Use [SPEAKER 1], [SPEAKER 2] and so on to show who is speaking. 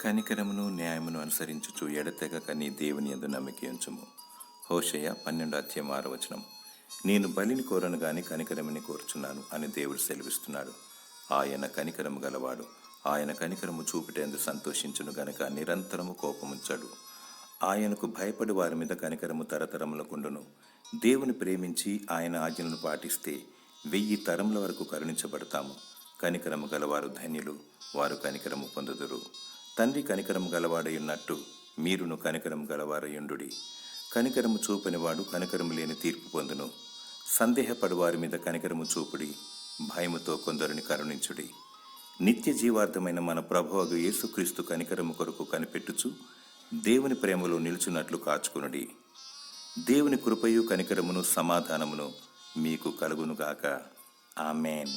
[SPEAKER 1] కనికరమును న్యాయమును అనుసరించుచు ఎడతెగక నీ దేవుని యందు నమ్మిక ఉంచుము. హోషేయ 12:6. నేను బలిని కోరను గాని కనికరముని కోరుచున్నాను అని దేవుడు సెలవిస్తున్నాడు. ఆయన కనికరము గలవాడు. ఆయన కనికరము చూపుటేందు సంతోషించును గనక నిరంతరము కోపముంచడు. ఆయనకు భయపడి వారి మీద కనికరము తరతరములకుండును. దేవుని ప్రేమించి ఆయన ఆజ్ఞలను పాటిస్తే 1000 తరముల వరకు కరుణించబడతాము. కనికరము గలవారు ధన్యులు, వారు కనికరము పొందుదురు. తండ్రి కనికరము గలవాడయున్నట్టు మీరును కనికరము గలవారయుండుడి. కనికరము చూపనివాడు కనికరము లేని తీర్పు పొందును. సందేహపడు వారి మీద కనికరము చూపుడి, భయముతో కొందరిని కరుణించుడి. నిత్య జీవార్థమైన మన ప్రభువగు యేసుక్రీస్తు కనికరము కొరకు కనిపెట్టుచు దేవుని ప్రేమలో నిలుచున్నట్లు కాచుకొనుడి. దేవుని కృపయు కనికరమును సమాధానమును మీకు కలుగునుగాక. ఆమేన్.